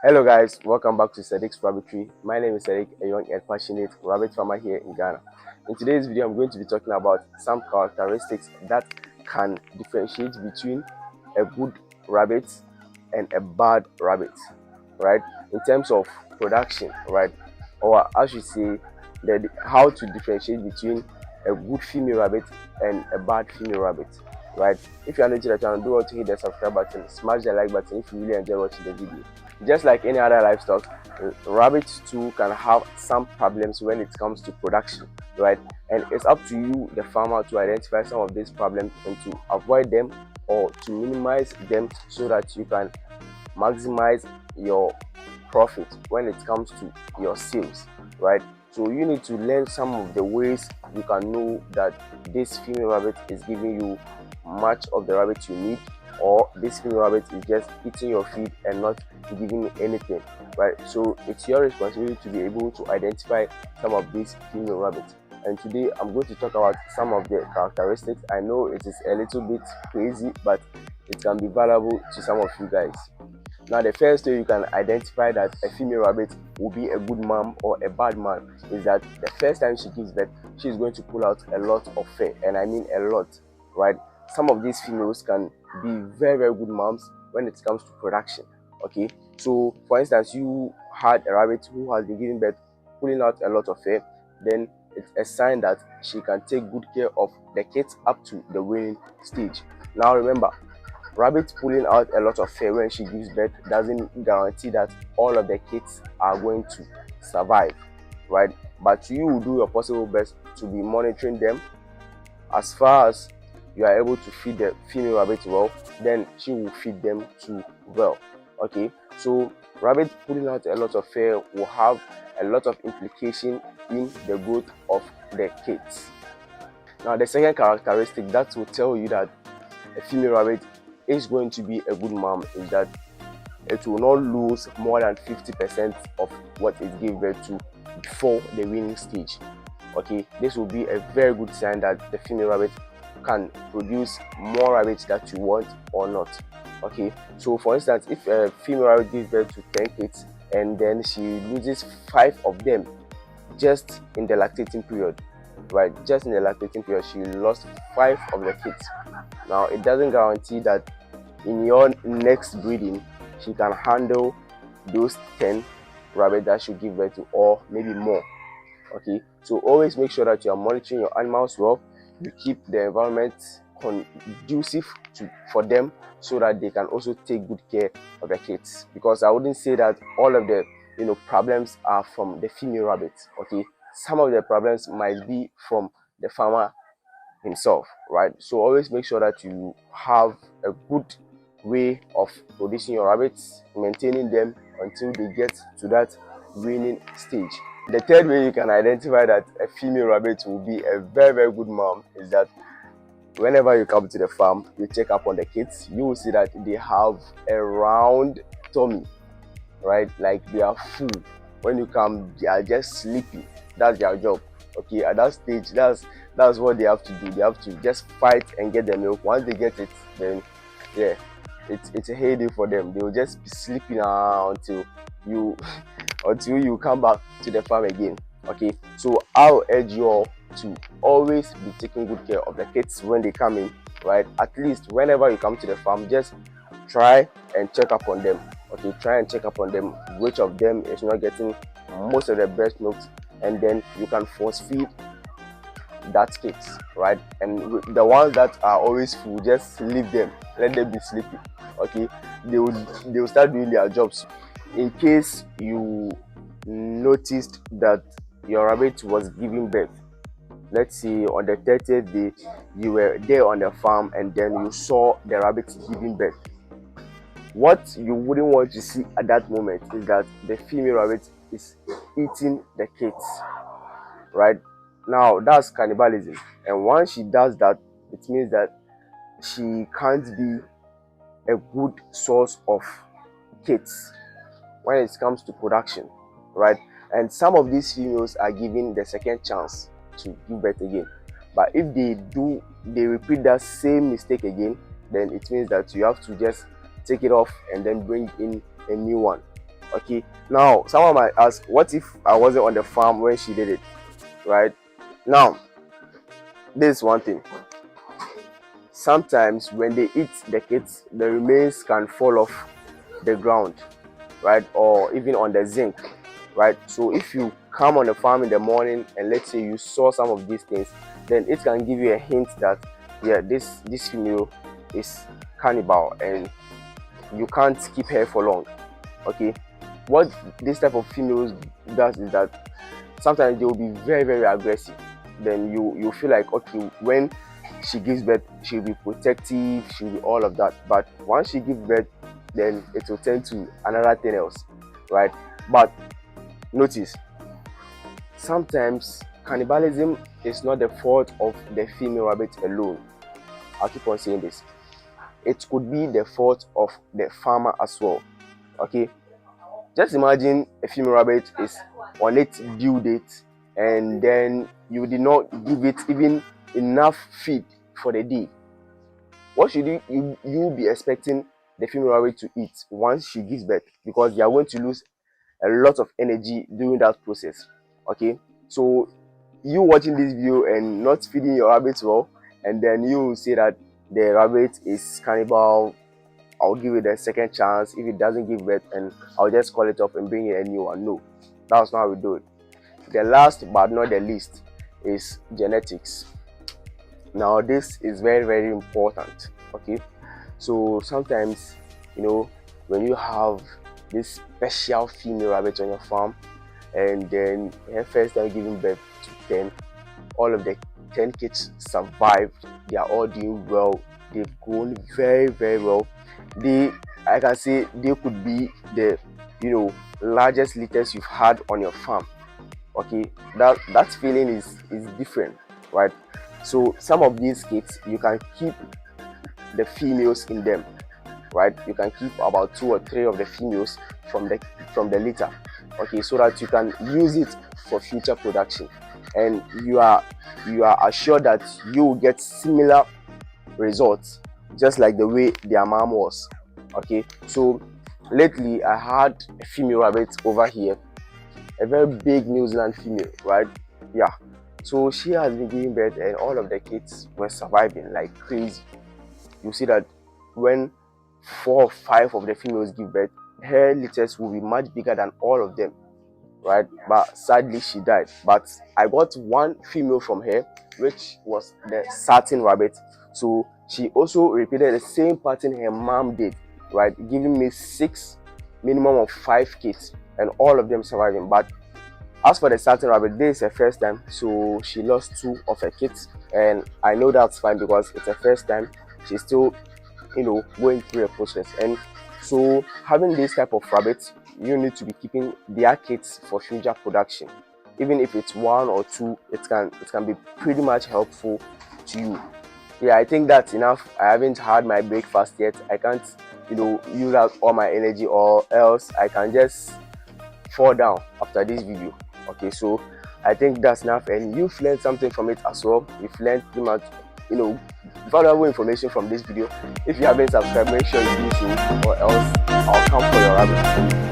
Hello guys, welcome back to Cedric's Rabbitry. My name is Cedric, a young and passionate rabbit farmer here in Ghana. In today's video, I'm going to be talking about some characteristics that can differentiate between a good rabbit and a bad rabbit, right? In terms of production, right? Or I should say that how to differentiate between a good female rabbit and a bad female rabbit, right? If you are new to the channel, do want to hit the subscribe button, smash the like button if you really enjoy watching the video. Just like any other livestock, rabbits too can have some problems when it comes to production, right? And it's up to you, the farmer, to identify some of these problems and to avoid them or to minimize them so that you can maximize your profit when it comes to your sales, right? So you need to learn some of the ways you can know that this female rabbit is giving you much of the rabbit you need, or this female rabbit is just eating your feed and not giving you anything, right? So it's your responsibility to be able to identify some of these female rabbits. And today I'm going to talk about some of the characteristics. I know it is a little bit crazy, but it can be valuable to some of you guys. Now, the first way you can identify that a female rabbit will be a good mom or a bad mom is that the first time she gives birth, she is going to pull out a lot of fur, and I mean a lot, right? Some of these females can be very, very good moms when it comes to production. Okay, so for instance, you had a rabbit who has been giving birth, pulling out a lot of fur, then it's a sign that she can take good care of the kids up to the weaning stage. Now remember, rabbit pulling out a lot of fur when she gives birth doesn't guarantee that all of the kids are going to survive, right? But you will do your possible best to be monitoring them. As far as you are able to feed the female rabbit well, then she will feed them too well. Okay, so rabbit pulling out a lot of fur will have a lot of implication in the growth of the kids. Now, the second characteristic that will tell you that a female rabbit is going to be a good mom is that it will not lose more than 50% of what it gave birth to before the weaning stage. Okay, this will be a very good sign that the female rabbit can produce more rabbits that you want or not. Okay, so for instance, if a female rabbit gives birth to 10 kids and then she loses 5 of them just in the lactating period, right? Just in the lactating period, she lost 5 of the kids. Now, it doesn't guarantee that in your next breeding she can handle those 10 rabbits that should give birth to, or maybe more. Okay, so always make sure that you are monitoring your animals well. You keep the environment conducive for them so that they can also take good care of the kids, because I wouldn't say that all of the problems are from the female rabbits. Okay, some of the problems might be from the farmer himself, right? So always make sure that you have a good way of producing your rabbits, maintaining them until they get to that weaning stage. The third way you can identify that a female rabbit will be a very, very good mom is that whenever you come to the farm, you check up on the kids, you will see that they have a round tummy, right? Like they are full. When you come, they are just sleeping. That's their job. Okay, at that stage, that's what they have to do. They have to just fight and get the milk. Once they get it, then yeah, it's a heyday for them. They will just be sleeping until you until you come back to the farm again. Okay, so I'll urge you all to always be taking good care of the kids when they come in, right? At least whenever you come to the farm, just try and check up on them. Okay, try and check up on them, which of them is not getting most of the breast milk, and then you can force feed that kids, right? And the ones that are always full, just leave them, let them be sleeping. Okay, they will start doing their jobs. In case you noticed that your rabbit was giving birth, let's say on the 30th day you were there on the farm and then you saw the rabbit giving birth, what you wouldn't want to see at that moment is that the female rabbit is eating the kids, right? Now that's cannibalism, and once she does that, it means that she can't be a good source of kids when it comes to production, right? And some of these females are given the second chance to give birth again, but if they repeat that same mistake again, then it means that you have to just take it off and then bring in a new one. Okay, now someone might ask, what if I wasn't on the farm when she did it? Right now, this is one thing. Sometimes when they eat the kids, the remains can fall off the ground, right, or even on the zinc, right? So if you come on the farm in the morning and let's say you saw some of these things, then it can give you a hint that yeah, this female is cannibal and you can't keep her for long. Okay, what this type of females does is that sometimes they will be very, very aggressive. Then you feel like, okay, when she gives birth, she'll be protective, she'll be all of that, but once she gives birth, then it will turn to another thing else, right? But notice, sometimes cannibalism is not the fault of the female rabbit alone. I'll keep on saying this. It could be the fault of the farmer as well. Okay, just imagine a female rabbit is on its due date and then you did not give it even enough feed for the day. What should you be expecting the female rabbit to eat once she gives birth? Because you are going to lose a lot of energy during that process. Okay, so you watching this video and not feeding your rabbit well, and then you say that the rabbit is cannibal, I'll give it a second chance. If it doesn't give birth, and I'll just call it off and bring in a new one. No, that's not how we do it. The last but not the least is genetics. Now this is very, very important. Okay, so sometimes, you know, when you have this special female rabbit on your farm and then her first time giving birth to 10, all of the 10 kids survived, they are all doing well, they've grown very, very well. I can say they could be the, you know, largest litters you've had on your farm. Okay, that feeling is different, right? So some of these kids, you can keep the females in them, right? You can keep about 2 or 3 of the females from the litter, okay, so that you can use it for future production, and you are assured that you will get similar results just like the way their mom was. Okay, so lately I had a female rabbit over here, a very big New Zealand female, right? Yeah, so she has been giving birth and all of the kids were surviving like crazy. You see that when 4 or 5 of the females give birth, her litters will be much bigger than all of them, right? But sadly she died. But I got one female from her, which was the satin rabbit. So she also repeated the same pattern her mom did, right, giving me 6, minimum of 5 kids, and all of them surviving. But as for the satin rabbit, this is her first time, so she lost 2 of her kids, and I know that's fine because it's her first time. She's still, you know, going through a process. And so having this type of rabbits, you need to be keeping their kids for future production. Even if it's 1 or 2, it can be pretty much helpful to you. Yeah, I think that's enough. I haven't had my breakfast yet. I can't, you know, use out all my energy, or else I can just fall down after this video. Okay, so I think that's enough, and you've learned something from it as well. You've learned pretty much, you know, valuable information from this video. If you haven't subscribed, make sure you do so, or else I'll come for your rabbit.